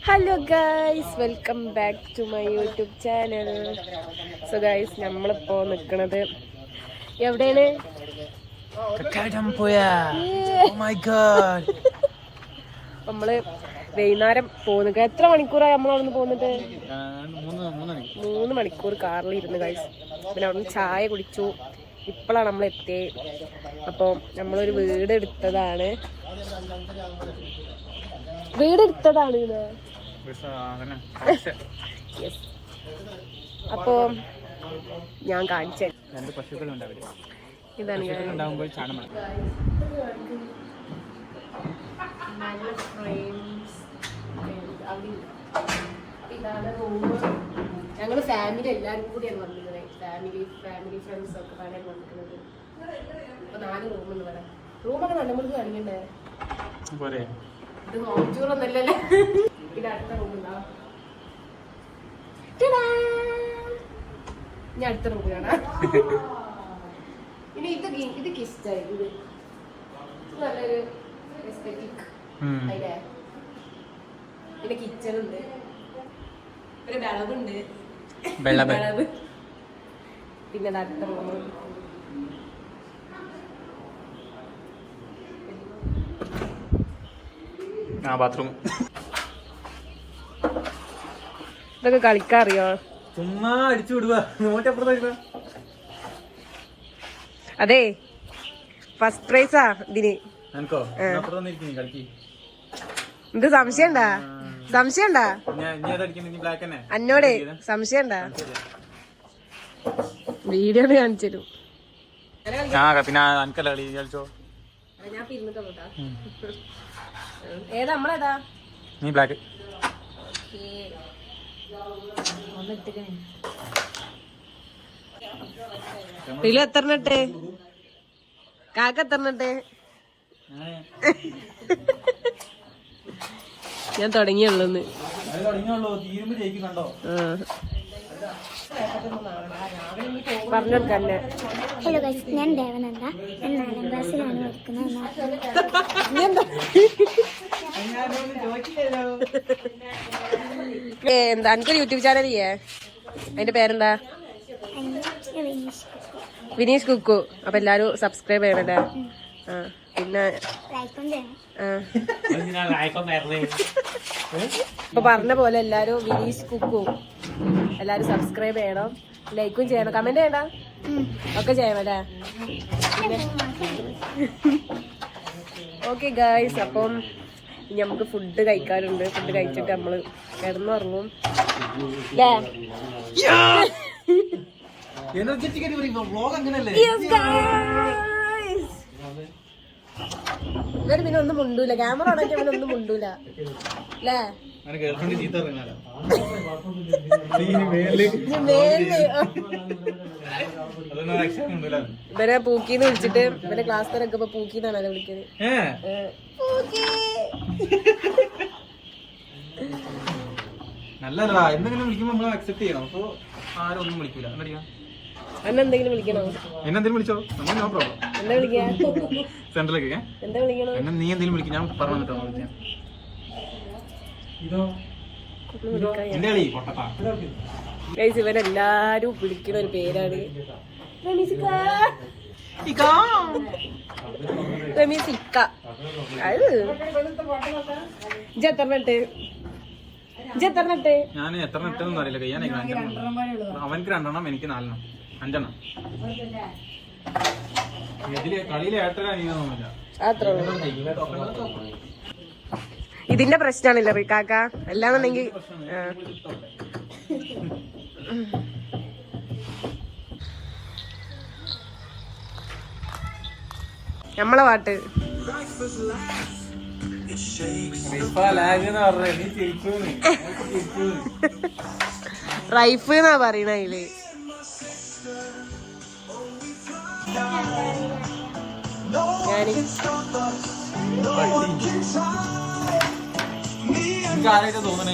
Hello guys, welcome back to my YouTube channel. So guys, നമ്മളിപ്പോൾ നിൽക്കുന്നത് എവിടെയാണ്? നമ്മള് വൈകുന്നേരം പോകുന്നത്. എത്ര മണിക്കൂറായി നമ്മളവിടുന്ന് പോന്നിട്ട്? 3 മണിക്കൂർ കാറിൽ ഇരുന്ന് ഗൈസ്. പിന്നെ അവിടുന്ന് ചായ കുടിച്ചു. ഇപ്പോഴാണ് നമ്മൾ എത്തിയത്. അപ്പോൾ നമ്മളൊരു വീടെടുത്തതാണ്. അപ്പോ ഞാൻ കാണിച്ചു. ഇതാണ് ഇതാണ് റൂം. ഞങ്ങള് ഫാമിലി എല്ലാരും കൂടിയാണ് വന്നിരുന്നത്. ഫാമിലി ഫ്രണ്ട്സ് ഒക്കെ പാടാണ് വന്നിരിക്കുന്നത്. അപ്പൊ 4 റൂമുണ്ട് ഇവിടെ. റൂമൊക്കെ നല്ലമുൾക്ക് കാണിക്കണ്ടേ? ഇത് ഹോം ടൂർ ഒന്നല്ലല്ലേ. ഇത് അടുത്ത റൂമുണ്ടാ. ഇനി അടുത്ത റൂം കാണാം. ഇനി ഇത് കിസ്റ്റായി. ഇത് നല്ലൊരു എസ്തെറ്റിക് അല്ലേ. പിന്നെ കിച്ചൺ ഉണ്ട്, ഒരു വിളവുണ്ട്, വിളവ്. പിന്നെ അടുത്ത റൂം. ബാത്റൂം. ഇതൊക്കെ കളിക്കാറിയോ? ചുമ്മാ അടിച്ചു വിടുക. അതെ, ഫസ്റ്റ് പ്രൈസാ ഇതിന്. ഇത് സംശയണ്ടാ? എന്നോട് സംശയണ്ടാ? വീഡിയോ കാണിച്ചു തരും. ഞാൻ പിരിന്നിട്ടാ. ഏതാ നമ്മളേതാ? നീ ബ്ലാക്ക്. എത്രണ്ണിട്ട്? കാക്ക എത്രണ്ണിട്ട്? ഞാൻ തുടങ്ങിയുള്ളൂന്ന്. പറഞ്ഞോട്ടെ. ഹലോ ഗൈസ്, ഞാൻ ദേവനന്ദ. ഞാൻ 4ാം ക്ലാസ്സിലാണ് പഠിക്കുന്നത്. എന്താ എനിക്കൊരു യൂട്യൂബ് ചാനൽ ചെയ്യേ? അതിന്റെ പേരെന്താ? വിനീഷ് കുക്കു. അപ്പൊ എല്ലാരും സബ്സ്ക്രൈബ് ചെയ്യണല്ലേ? പിന്നെ അപ്പൊ പറഞ്ഞ പോലെ എല്ലാരും വിനീഷ് കുക്കു എല്ലാരും സബ്സ്ക്രൈബ് ചെയ്യണം, ലൈക്കും ചെയ്യണം, കമന്റ് ചെയ്യണം, ഒക്കെ ചെയ്യണം അല്ലേ? ഓക്കെ ഗൈസ്, അപ്പം ഇനി നമുക്ക് ഫുഡ് കഴിക്കാനുണ്ട്. ഫുഡ് കഴിച്ചിട്ട് നമ്മള് കിടന്നുറങ്ങും. ഇവര് പിന്നെ ഒന്നും മുണ്ടൂല. ക്യാമറ ഉണക്കി പിന്നെ ഒന്നും മുണ്ടൂല അല്ലേ? ഇവരെ പൂക്കിന്ന് വിളിച്ചിട്ട് ഇവരെ ക്ലാസ് തരൊക്കെ ഇപ്പൊ പൂക്കിന്നാണല്ലോ വിളിക്കുന്നത്. നല്ലതാ. എന്തെങ്കിലും വിളിക്കുമ്പോ നമ്മൾ അക്സെപ്റ്റ് ചെയ്യണം. അപ്പൊ ആരും ഒന്നും വിളിക്കൂല. എന്നെന്തെങ്കിലും വിളിക്കണോ? എന്നെന്തെങ്കിലും വിളിച്ചോ, നമ്മൾ നോ പ്രോബ്ലം. എന്താ വിളിക്കാ? സെന്ററിലേക്ക് എന്താ വിളിക്കണോ? എന്നെ നീ എന്തെങ്കിലും വിളിക്കും, ഞാൻ പറഞ്ഞു കേട്ടോ. വിളിക്കാം. ഇവരെല്ലാരും വിളിക്കുന്ന ഒരു പേരാണ് റമീസിക്ക. ഞാൻ എത്ര നെട്ടെന്ന് അറിയില്ല. അവനക്ക് 2 എനിക്ക് 4 5 ഇതില് കളിയിലെ ഏട്ടനാണില്ല. ഇതിന്റെ പ്രശ്നമാണില്ല റിക്കാക്ക. അല്ലാന്നുണ്ടെങ്കിൽ നമ്മളെ പാട്ട് റൈഫ് എന്നാ പറയണ. അതില് ഞാന് തോന്നണേ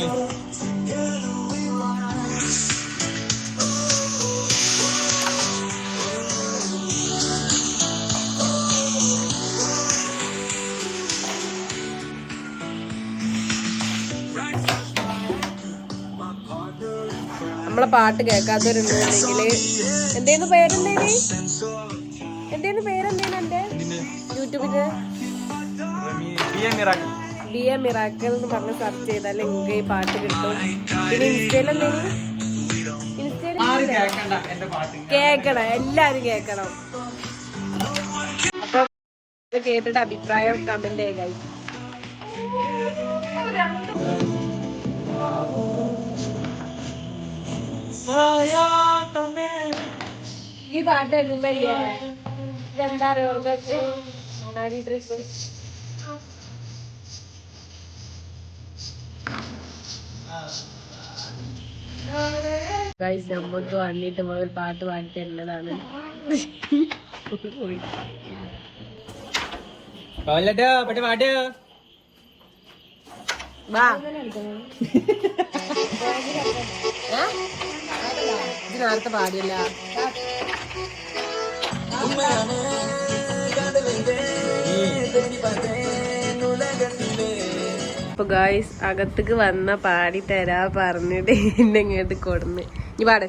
നമ്മളെ പാട്ട് കേൾക്കാത്തവരുണ്ടെങ്കിൽ എന്തേന്ന് പേരെന്തേന് എന്റെ യൂട്യൂബില് ബി എ മിറാക്കൽ എന്ന് പറഞ്ഞ് സെർച്ച് ചെയ്താൽ നിങ്ങൾക്ക് ഈ പാട്ട് കിട്ടും. പിന്നെ ഇൻസ്റ്റയില് കേക്കണം, എല്ലാരും കേക്കണം. അപ്പൊ കേട്ടിട്ട് അഭിപ്രായം കമന്റ് ചെയ്യുക. ഈ പാട്ട് എഴുതുമ്പോ എന്താ പറയുക, നമുക്ക് വന്നിട്ട് ഒരു പാട്ട് പാടി തരുന്നതാണ്. നേരത്തെ പാടിയല്ല. അപ്പൊ ഗായ്സ് അകത്തേക്ക് വന്ന പാടി തരാ പറഞ്ഞിട്ട് എന്നെ ഇങ്ങോട്ട് കൊടുന്ന്. നീ പാട്.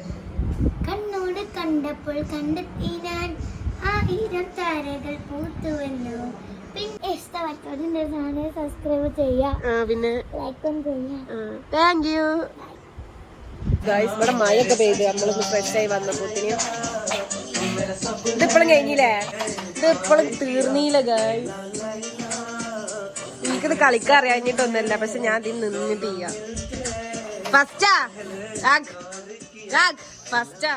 കണ്ണോട് കണ്ടപ്പോൾ കണ്ടെത്തി ഞാൻ 1000 താരകൾ പൂത്തുവല്ലോ. പിന്നെ സബ്സ്ക്രൈബ് ചെയ്യാ, പിന്നെ ലൈക്കും ചെയ്യാ. Thank you guys. ഇവിടെ മഴയൊക്കെ പെയ്ത് നമ്മളൊന്ന് ഫ്രഷ് ആയി വന്നപ്പോത്തിന് ഇതിപ്പോഴും കഴിഞ്ഞില്ലേ, ഇതിപ്പോഴും തീർന്നില്ല ഗായ്സ്. എനിക്കിത് കളിക്കാൻ അറിയാഞ്ഞിട്ടൊന്നല്ല, പക്ഷെ ഞാൻ ഇതിൽ നിന്നിട്ട് ചെയ്യാം. ഫസ്റ്റാ ഫസ്റ്റാ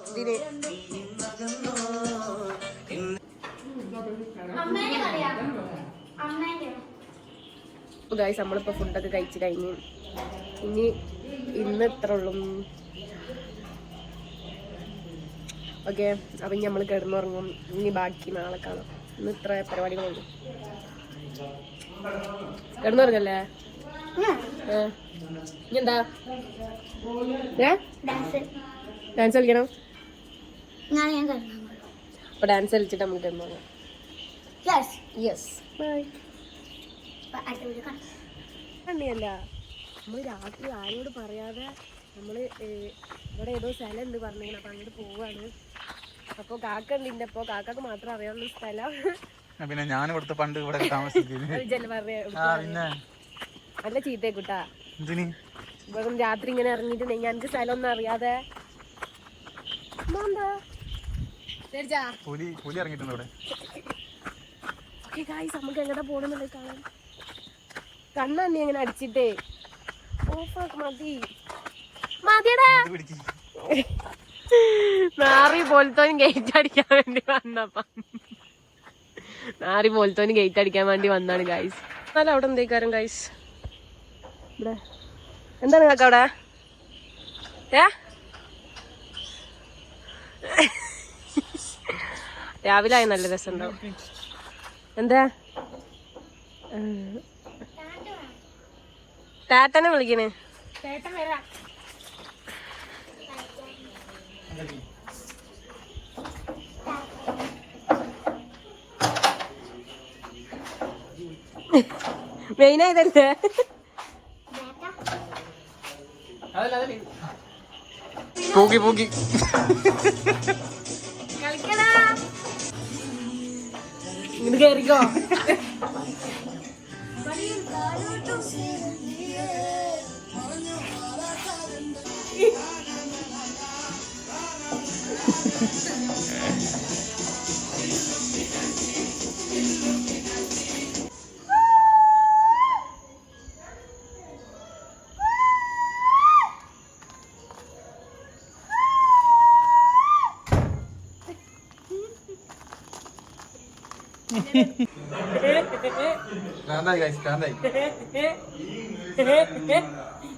ഇതിന് ഗായ്സ്. നമ്മളിപ്പോ ഫുഡൊക്കെ കഴിച്ചു കഴിഞ്ഞ് ഇന്ന് ഇത്ര ഉള്ളു. ഓക്കെ, അപ്പൊ ഇനി നമ്മൾ കിടന്നുറങ്ങും. ഇനി ബാക്കി നാളെ കാണാം. ഇന്ന് ഇത്ര പരിപാടികളുള്ളൂ. കിടന്നുറങ്ങല്ലേ? ഇനി എന്താ ഡാൻസ് കളിക്കണം? അപ്പൊ ഡാൻസ് കളിച്ചിട്ട് നമുക്ക് കിടന്നുറങ്ങാം. കണ്ടിയല്ല, നമ്മള് രാത്രി ആരോട് പറയാതെ നമ്മള് ഇവിടെ ഏതോ സ്ഥലം ഉണ്ട് പറഞ്ഞിങ്ങനെ, അപ്പൊ അങ്ങോട്ട് പോവാണ്. അപ്പൊ കാക്ക ഉണ്ട് ഇന്റെ, അപ്പൊ കാക്കക്ക് മാത്രം അറിയാവുന്ന സ്ഥലം. പിന്നെ ഞാൻ ഇവിടുത്തെ പണ്ട് ഇവിടെ നല്ല ചീത്തക്കുട്ടാ. ഇവിടെ രാത്രി ഇങ്ങനെ ഇറങ്ങിയിട്ടുണ്ടെങ്കിൽ എനിക്ക് സ്ഥലം ഒന്നും അറിയാതെ. നമുക്ക് എങ്ങോട്ടാ പോണെന്നല്ലേ കാണാൻ. കണ്ണി എങ്ങനെ അടിച്ചിട്ടേ ഓഫാക്ക്. മതിയടാ. നാറി പോലത്തോനും ഗേറ്റ് അടിക്കാൻ വേണ്ടി വന്നാണ് ഗൈസ്. എന്നാലും അവിടെ എന്തേക്കാരം ഗൈസ്. ഇവിടെ എന്താണ് കാക്ക അവിടെ? രാവിലെ ആയി നല്ല രസം ഉണ്ടാവും. എന്താ ടാറ്റനെ വിളിക്കണേ? മെയിനായതല്ലേ? പൂക്കി പൂക്കി ഇങ്ങോട്ട് കേറിക്കോ.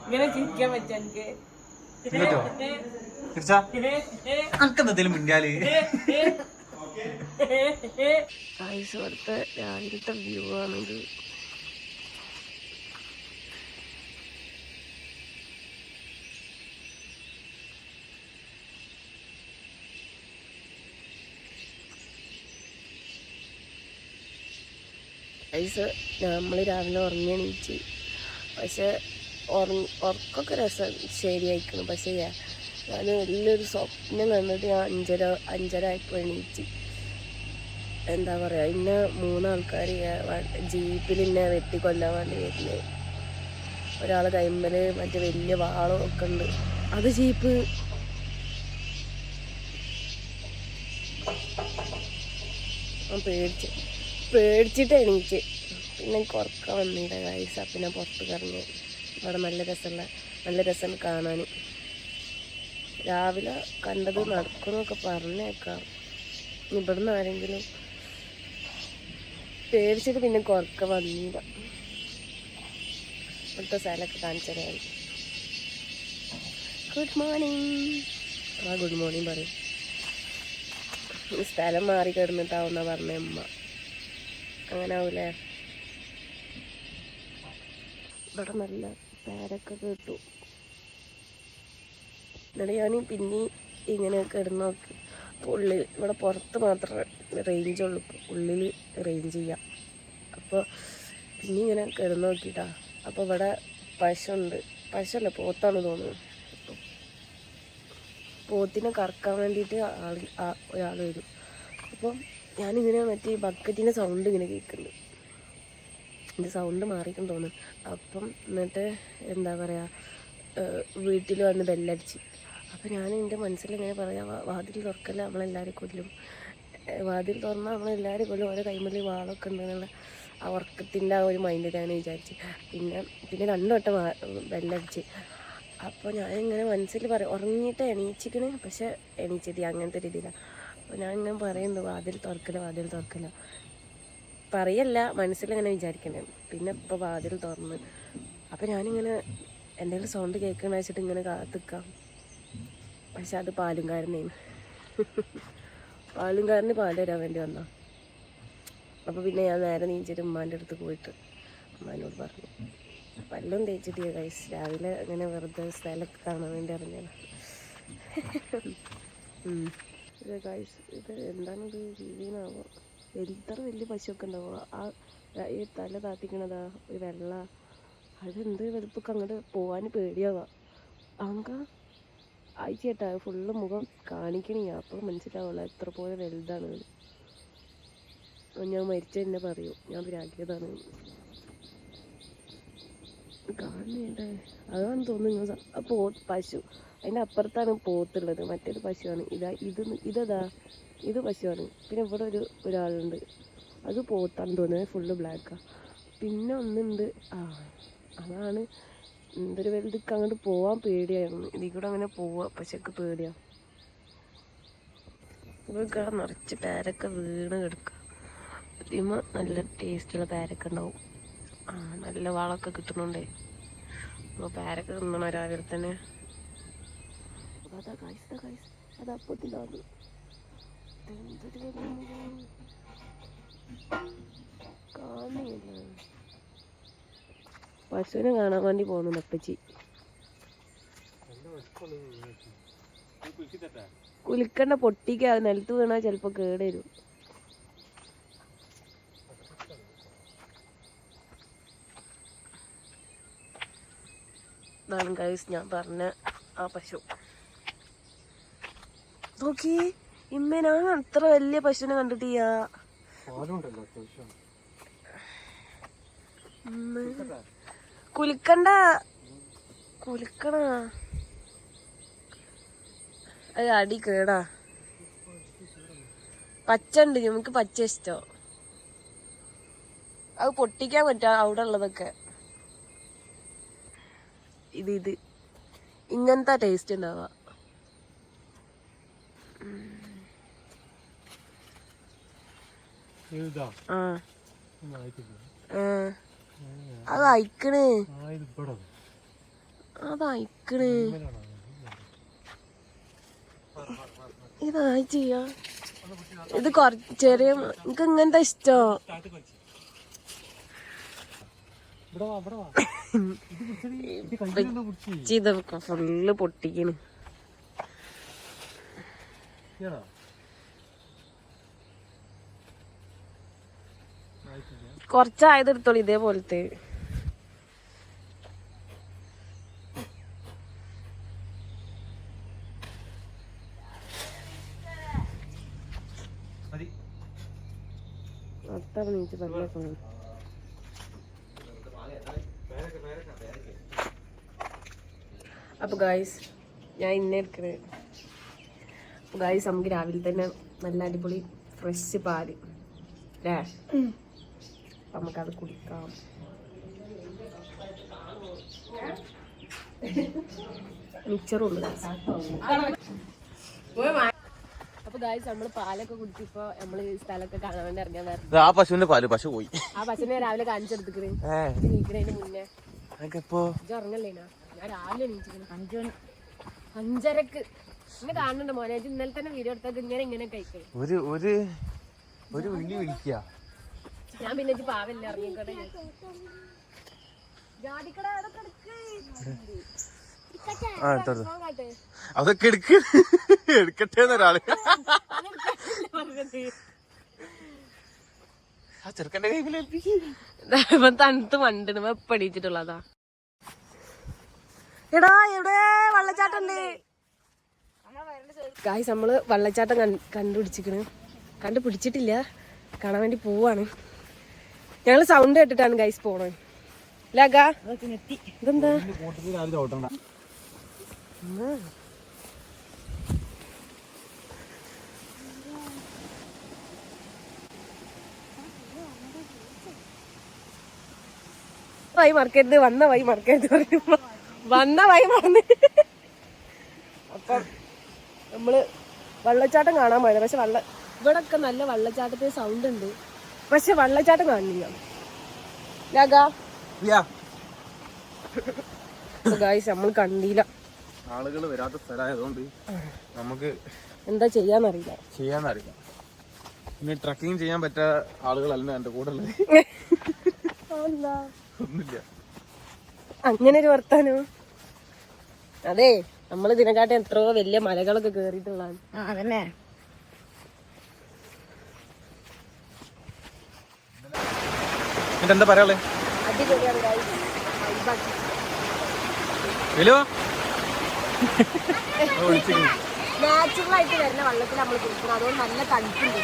ഇങ്ങനെ ചിരിക്കാൻ പറ്റും എനിക്ക്. അനക്കെന്തെങ്കിലും മുന്നിയാല് ഇവിടുത്തെ രാവിലത്തെ വ്യൂ ആണിത്. നമ്മൾ രാവിലെ ഉറങ്ങി എണീച്ച്, പക്ഷെ ഉറക്കൊക്കെ രസം ശരിയായിക്കണം. പക്ഷേ ഞാൻ വലിയൊരു സ്വപ്നം കണ്ടിട്ട് ഞാൻ 5:30 ആയപ്പോൾ എണീറ്റ്. എന്താ പറയുക, ഇന്നെ 3 ആൾക്കാർ ജീപ്പിൽ ഇന്നെ വെട്ടിക്കൊല്ലാൻ വേണ്ടി വരുന്നത്. ഒരാൾ കൈമ്മൽ മറ്റേ വലിയ വാളും ഒക്കെ ഉണ്ട്. അത് ജീപ്പ് പേടിച്ചിട്ട് എണീറ്റ്. പിന്നെ കുറക്കാൻ വന്നിട്ട് ഗൈസ്. പിന്നെ പുറത്ത് കറങ്ങി. അവിടെ നല്ല രസമുണ്ട് കാണാൻ. രാവിലെ കണ്ടത് നടക്കുമെന്നൊക്കെ പറഞ്ഞേക്കാം. ഇവിടുന്ന് ആരെങ്കിലും പേടിച്ചിട്ട് പിന്നെ കുറക്ക വന്നില്ല. ഇവിടുത്തെ സ്ഥലമൊക്കെ കാണിച്ചു തരാൻ. Good morning. ഗുഡ് മോർണിംഗ് പറയും. സ്ഥലം മാറി കിടന്നിട്ടാവുന്ന പറഞ്ഞ അമ്മ. അങ്ങനെ ആവൂലേ. ഇവിടെ നല്ല പേരൊക്കെ കിട്ടും. എന്നിട്ട് ഞാൻ പിന്നെ ഇങ്ങനെ കിടന്ന് നോക്കി. ഉള്ളിൽ ഇവിടെ പുറത്ത് മാത്രമേ റേഞ്ചുള്ളൂ, ഉള്ളിൽ റേഞ്ച് ചെയ്യാം. അപ്പോൾ പിന്നെ ഇങ്ങനെ കിടന്ന് നോക്കിയിട്ടാ. അപ്പോൾ ഇവിടെ പശുണ്ട്. പശുവല്ല, പോത്താണ് തോന്നുന്നു. പോത്തിനെ കറക്കാൻ വേണ്ടിയിട്ട് ഒരാൾ വരും. അപ്പം ഞാനിങ്ങനെ മറ്റേ ബക്കറ്റിൻ്റെ സൗണ്ട് ഇങ്ങനെ കേൾക്കുന്നുണ്ട്. എൻ്റെ സൗണ്ട് മാറിയിട്ടും തോന്നുന്നു. അപ്പം എന്നിട്ട് എന്താ പറയുക, വീട്ടിൽ വന്ന് ബെല്ലടിച്ച്. അപ്പം ഞാൻ എൻ്റെ മനസ്സിലിങ്ങനെ പറയാം, വാതിൽ തുറക്കല്ല, നമ്മളെല്ലാവരും കൊല്ലും. വാതിൽ തുറന്നാൽ നമ്മളെല്ലാവരും കൊല്ലും. ഓരോ കൈമല്ലി വാളൊക്കെ ഉണ്ടെന്നുള്ള ആ ഉറക്കത്തിൻ്റെ ആ ഒരു മൈൻഡിലാണ് വിചാരിച്ച്. പിന്നെ 2 വട്ടം ബെല്ലടിച്ച്. അപ്പോൾ ഞാനിങ്ങനെ മനസ്സിൽ പറയും, ഉറങ്ങിയിട്ട് എണീച്ചിക്കണ്, പക്ഷെ എണീച്ചിട്ട് അങ്ങനത്തെ രീതിയിലാണ്. അപ്പോൾ ഞാനിങ്ങനെ പറയുന്നു, വാതിൽ തുറക്കില്ല പറയല്ല, മനസ്സിലിങ്ങനെ വിചാരിക്കണേ. പിന്നെ ഇപ്പോൾ വാതിൽ തുറന്ന്. അപ്പോൾ ഞാനിങ്ങനെ എന്തെങ്കിലും സൗണ്ട് കേൾക്കണമെന്ന് വെച്ചിട്ട് ഇങ്ങനെ കാത്തിക്കാം. പക്ഷെ അത് പാലുംകാരനെയും പാലുംകാരന് പാല് തരാൻ വേണ്ടി വന്നോ. അപ്പോൾ പിന്നെ ഞാൻ നേരെ നീച്ചിട്ട് ഉമ്മാൻ്റെ അടുത്ത് പോയിട്ട് ഉമ്മാനോട് പറഞ്ഞു, പല്ലും തേച്ചിട്ട് ഗൈസ്. രാവിലെ അങ്ങനെ വെറുതെ സ്ഥലമൊക്കെ കാണാൻ വേണ്ടി ഇറങ്ങിയാണ്. ഇത് ഗൈസ്, ഇത് എന്താണിത് രീതിനാവോ. ഇത്ര വലിയ പശുവൊക്കെ ഉണ്ടാവുക. ഈ തല താത്തിക്കണതാ ഒരു വെള്ള. അതെന്ത് വലുപ്പൊക്കെ അങ്ങോട്ട് പോകാൻ പേടിയാവാം. അങ്ങ് ആയിച്ചേട്ടാ ഫുള്ള് മുഖം കാണിക്കണേ. അപ്പോൾ മനസ്സിലാവുള്ള എത്ര പോലെ വലുതാണ്. ഞാൻ മരിച്ച എന്നെ പറയൂ, ഞാൻ പ്രാഗ്യതാണ് കാണേണ്ടേ. അതാണ് തോന്നുന്നു പശു. അതിൻ്റെ അപ്പുറത്താണ് പോത്തുള്ളത്, മറ്റൊരു പശുവാണ്. ഇത് പശുവാണ്. പിന്നെ ഇവിടെ ഒരാളുണ്ട്, അത് പോത്താന്ന് തോന്നുന്നത്, ഫുള്ള് ബ്ലാക്കാണ്. പിന്നെ ഒന്നുണ്ട്, അതാണ് എന്തൊരു വലുതൊക്കെ അങ്ങോട്ട് പോവാൻ പേടിയായിരുന്നു. ഇതിൽ കൂടെ അങ്ങനെ പോവാ, പക്ഷെ ഒക്കെ പേടിയാണ്. ഇതൊക്കെ നിറച്ച് പേരൊക്കെ വീണ് കിടക്കുക. ഇതിമ നല്ല ടേസ്റ്റുള്ള പേരൊക്കെ ഉണ്ടാവും. നല്ല വളമൊക്കെ കിട്ടുന്നുണ്ടേ. അപ്പോൾ പേരൊക്കെ തിന്നണം രാവിലെ തന്നെ. അതപ്പത്തില്ലാതെ കാണുന്നില്ല. പശുവിനെ കാണാൻ വേണ്ടി പോകുന്നുണ്ട് അപ്പച്ചി. കുലിക്കണ്ട, പൊട്ടിക്കാ. നിലത്ത് വീണാൽ ചിലപ്പോൾ കേടുവരും. ഇതാണ് ഗൈസ് ഞാൻ പറഞ്ഞ ആ പശു. നോക്കി ഇമ്മ, ഞാൻ അത്ര വലിയ പശുവിനെ കണ്ടിട്ടില്ല. കുലിക്കണ്ട, കുലിക്കണ. അത് അടി കേടാ. പച്ച ഉണ്ട്, നമുക്ക് പച്ച ഇഷ്ടം. അത് പൊട്ടിക്കാൻ പറ്റാ അവിടെ ഉള്ളതൊക്കെ. ഇത് ഇങ്ങനത്തെ ടേസ്റ്റ് ഉണ്ടാവുക. അത് അയക്കണ്. ഇതായി ചെയ്യാ. ഇത് ചെറിയ, എനിക്ക് ഇങ്ങനത്തെ ഇഷ്ടം. ഇതൊക്കെ ഫുള്ള് പൊട്ടിക്കണ്. കുറച്ചായത് എടുത്തോളൂ ഇതേപോലത്തെ. ഭർത്താവ് നീച്ച് പറഞ്ഞേക്കണം. അപ്പോൾ ഗായ്സ് ഞാൻ ഇന്നെ എടുക്കണേ. അപ്പോൾ ഗായ്സ് നമുക്ക് രാവിലെ തന്നെ നല്ല അടിപൊളി ഫ്രഷ് പാല് അല്ലേ, അപ്പം നമുക്കത് കുടിക്കാം. മിച്ചറുണ്ട്. അപ്പൊ ഗായ്സ് നമ്മള് പാലൊക്കെ കുടിച്ചപ്പോ നമ്മള് സ്ഥലമൊക്കെ കാണാൻ വേണ്ടി ഇറങ്ങാൻ വരണം. ആ പശുവിന്റെ പാല് പശു പോയി. ആ പശുവിനെ രാവിലെ കാണിച്ചെടുത്തിക്കണേ നീക്കണേന് മുന്നേ ഉറങ്ങല്ലേനാ. ഞാൻ രാവിലെ എണീച്ചിക്കണേ 5:30 ഇങ്ങനെ കാണുന്നുണ്ട് മോനെ. ഇന്നലെ തന്നെ വീഡിയോ എടുത്തത് ഇങ്ങനെ കഴിക്കണേ. ഞാൻ പിന്നെ പാവല്ലേ ഇറങ്ങിക്കോട്ടെ. അതൊക്കെ എടുക്കട്ടെ ഒരാള് ആ ചെറുക്കന്റെ കൈ തണുത്ത് മണ്ടിന് എപ്പടിച്ചിട്ടുള്ളതാ. എടാ എവിടെ വെള്ളച്ചാട്ടണ്ട് ഗായ്സ്. നമ്മള് വെള്ളച്ചാട്ടം കണ്ടുപിടിച്ചിട്ടില്ല, കാണാൻ വേണ്ടി പോവാണ്. ഞങ്ങള് സൗണ്ട് കേട്ടിട്ടാണ് ഗൈസ് പോണേ. ഇതെന്താ വഴി മറക്കരുത്, വന്ന വഴി മറക്കരുത് പറയുമ്പോ വന്ന വഴി മറന്ന്. അപ്പം നമ്മള് വെള്ളച്ചാട്ടം കാണാൻ പോയത്. പക്ഷെ ഇവിടൊക്കെ നല്ല വെള്ളച്ചാട്ടത്തിന് സൗണ്ട് ഉണ്ട്, പക്ഷെ വെള്ളച്ചാട്ടം കാണില്ല. നമ്മൾ കണ്ടില്ല. ആളുകൾ വരാത്ത സ്ഥലമായതുകൊണ്ട് നമുക്ക് എന്താ ചെയ്യാന്നറിയില്ല. പിന്നെ ട്രക്കിംഗ് ചെയ്യാൻ പറ്റാ ആളുകളല്ല എന്റെ കൂടെ ഉള്ളത്. ഒന്നുമില്ല അങ്ങനെ ഒരു വർത്താനോ. അതെ നമ്മൾ ഇതിനെക്കാട്ടും എത്രയോ വലിയ മലകളൊക്കെ കേറിയിട്ടുള്ളതാണ്. അതന്നെ. എന്താ പറയാ അടിപൊളിയാണ്. നാച്ചുറൽ ആയിട്ട് വരുന്ന വെള്ളത്തിൽ നമ്മൾ കുളിക്കണം, അതുകൊണ്ട് നല്ല തണുപ്പുണ്ട്.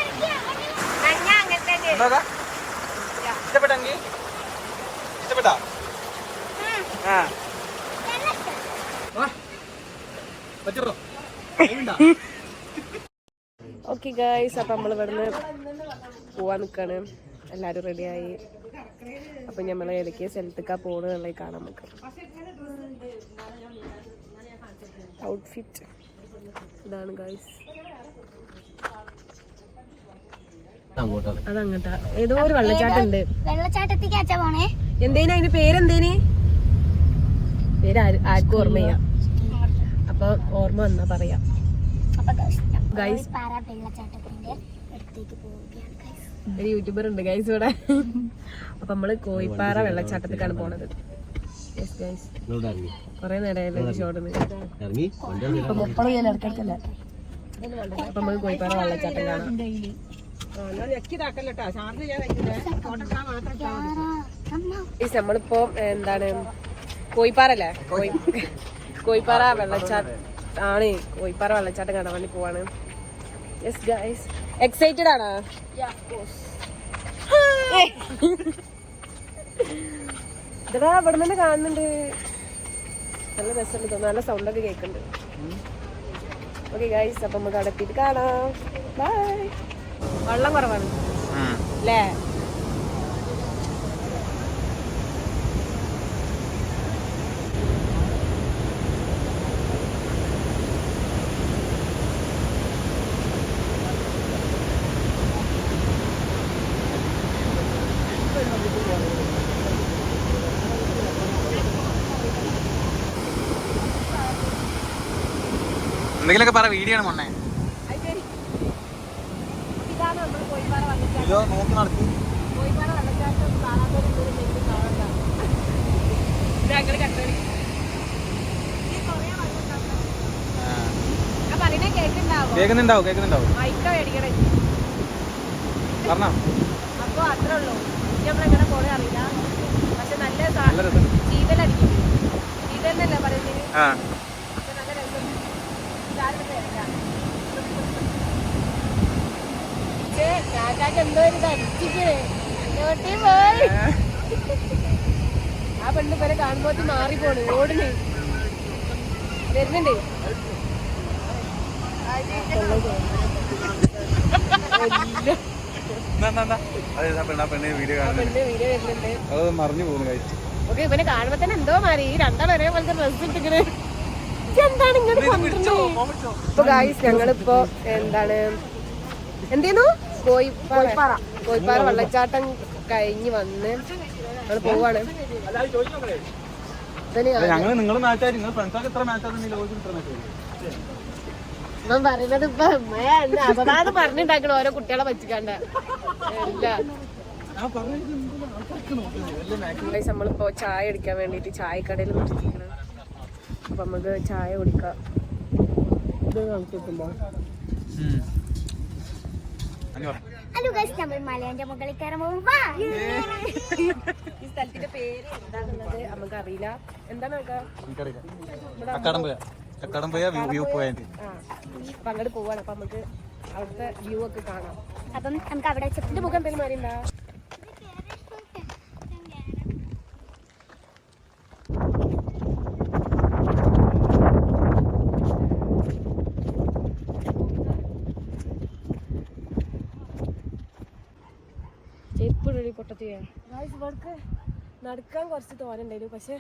ഇഷ്ടപ്പെട്ടാ? ഓക്കെ ഗൈസ്, അപ്പൊ നമ്മൾ ഇവിടുന്ന് പോവാൻ നിക്കാണ്. എല്ലാരും റെഡിയായി. അപ്പൊ നമ്മളെ ഏതൊക്കെ സ്ഥലത്തേക്കാ പോണെന്നുള്ളത് കാണാൻ നമുക്ക്. ഔട്ട്ഫിറ്റ് ഇതാണ് ഗൈസ്. അതങ്ങട്ടാ ഏതോ ഒരു വെള്ളച്ചാട്ടം ഉണ്ട്. വെള്ളച്ചാട്ടത്തേക്ക് പോണേ. എന്തേനും അതിന്റെ പേരെന്തേന്? പേര് ആർക്കും ഓർമ്മയ്യ. അപ്പൊ ഓർമ്മ വന്നാ പറയാം. ഗൈസ് ഒരു യൂട്യൂബർ ഉണ്ട് ഗൈസ് ഇവിടെ. അപ്പൊ നമ്മള് കോയിപ്പാറ വെള്ളച്ചാട്ടത്തേക്കാണ് പോണത്. കൊറേ നേരം ഷോർട്ട്. അപ്പൊ നമ്മള് കോയിപ്പാറ വെള്ളച്ചാട്ടം കാണാം. നമ്മളിപ്പോ എന്താണ് കോയിപ്പാറ അല്ലേ, കോയിപ്പാറ വെള്ളച്ചാട്ടം ആണ്. കോയിപ്പാറ വെള്ളച്ചാട്ടം കാണാൻ വേണ്ടി പോവാണ്. യെസ് ഗൈസ്, എക്സൈറ്റഡ് ആണോ? ഇതാ ഇവിടെ തന്നെ കാണുന്നുണ്ട്. നല്ല രസമുണ്ട് തോന്നുന്നു, നല്ല സൗണ്ടൊക്കെ കേൾക്കുന്നുണ്ട്. ഓക്കെ ഗൈസ്, അപ്പൊ നമുക്ക് അവിടെ എത്തിയിട്ട് കാണാം. ബൈ. വെള്ളം കുറവാണ് അല്ലേ? എന്തെങ്കിലുമൊക്കെ പറ, വീഡിയോ ആണ് മൊണ്ണേ. നോക്കി നടത്തി കേൾക്കുന്നുണ്ടാവും പറഞ്ഞോ. അപ്പൊ അത്രേ ഉള്ളൂ. നമ്മളെങ്ങനെ പോണേ അറിയില്ല, പക്ഷെ നല്ല ചീതലടിക്കും. ചീതലല്ലേ പറയുന്നത്. നല്ല രസം. കാക്കാക്ക് എന്തോ ഒരു അടിച്ചിട്ട് ആ പെണ്ണ് പേരെ കാണുമ്പോ മാറിപ്പോണ് റോഡിന് വരുന്നുണ്ട്. മറിഞ്ഞു പോകുന്നു. ഓക്കെ, ഇവനെ കാണുമ്പോ തന്നെ എന്തോ മാറി. ഈ രണ്ടാളൊരേ പോലത്തെ ഡ്രസ് ഇട്ടിങ്ങനെ എന്താണ് ഇങ്ങനെ ഇപ്പൊ ഗായ്സ് ഞങ്ങളിപ്പോ എന്താണ് എന്തേന്നു കോയിപ്പാറ വെള്ളച്ചാട്ടം കഴിഞ്ഞ് വന്ന് ഞങ്ങള് പോവാണ്. ഞാൻ പറയുന്നത് ഇപ്പൊ അപവാദം പറഞ്ഞിട്ടാക്കണ ഓരോ കുട്ടികളെ പറ്റിക്കാണ്ട ഇല്ല. നമ്മളിപ്പോ ചായ അടിക്കാൻ വേണ്ടിട്ട് ചായക്കടയിൽ നിർത്തിയിരിക്കണം. അപ്പൊ നമുക്ക് ചായ കുടിക്കാം. ഇത് നോക്കിട്ടുമ്പോ ഈ സ്ഥലത്തിന്റെ പേര് എന്താണെന്നുള്ളത് നമുക്ക് അറിയില്ല. എന്താണ് അപ്പൊ അങ്ങോട്ട് പോവാണ്. അപ്പൊ നമുക്ക് അവിടുത്തെ വ്യൂ ഒക്കെ കാണാം. അപ്പം നമുക്ക് അവിടെ എന്റെ മുഖം എന്തെങ്കിലും മാറിയുണ്ടോ? എപ്പോഴും പൊട്ടത്തിയ ഇവർക്ക് നടക്കാൻ കുറച്ച് തോന്നുന്നുണ്ടായിരുന്നു. പക്ഷെ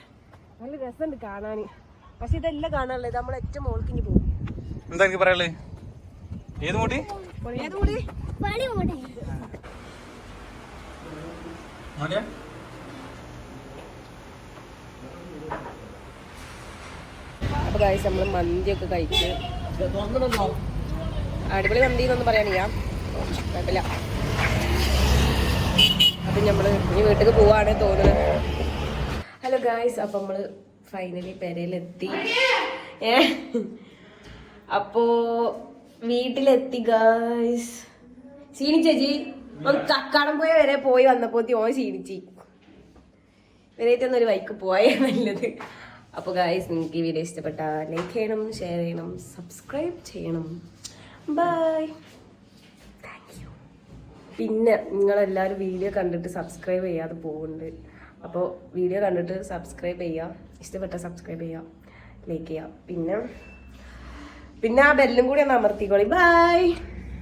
നല്ല രസമുണ്ട് കാണാന്. പക്ഷെ ഇതെല്ലാം കാണാനുള്ളത് നമ്മൾ ഏറ്റവും മോൾക്കിഞ്ഞ് പോകും. എന്താ എനിക്ക് പറയാനുള്ളത്? ഏത് മൂടി അപ്പൊ കഴിച്ച് നമ്മള് മന്തിയൊക്കെ കഴിച്ച് അടിപൊളി മന്തി എന്നൊന്നും പറയാനില്ല, കുഴപ്പമില്ല. അപ്പൊ നമ്മള് ഇനി വീട്ടിൽ പോവാണ് തോന്നുന്നത്. ഹലോ ഗായ്സ്, അപ്പൊ നമ്മള് ഫൈനലി പെരയിലെത്തി. അപ്പോ വീട്ടിലെത്തി ഗായ്സ്. ക്ഷീണിച്ചേച്ചി കക്കാടംപുഴ വരെ പോയി വന്നപ്പോ ഓൻ ക്ഷീണിച്ചി. വരെയൊരു വൈക്ക് പോയാൽ നല്ലത്. അപ്പോൾ ഗായ്സ്, നിങ്ങൾക്ക് ഈ വീഡിയോ ഇഷ്ടപ്പെട്ടാൽ ലൈക്ക് ചെയ്യണം, ഷെയർ ചെയ്യണം, സബ്സ്ക്രൈബ് ചെയ്യണം. Bye, thank you. പിന്നെ നിങ്ങളെല്ലാവരും വീഡിയോ കണ്ടിട്ട് സബ്സ്ക്രൈബ് ചെയ്യാതെ പോകുന്നുണ്ട്. അപ്പോൾ വീഡിയോ കണ്ടിട്ട് സബ്സ്ക്രൈബ് ചെയ്യുക, ഇഷ്ടപ്പെട്ടാൽ സബ്സ്ക്രൈബ് ചെയ്യുക, ലൈക്ക് ചെയ്യുക. പിന്നെ ആ ബെല്ലും കൂടി ഒന്ന് അമർത്തിക്കോളി. ബൈ.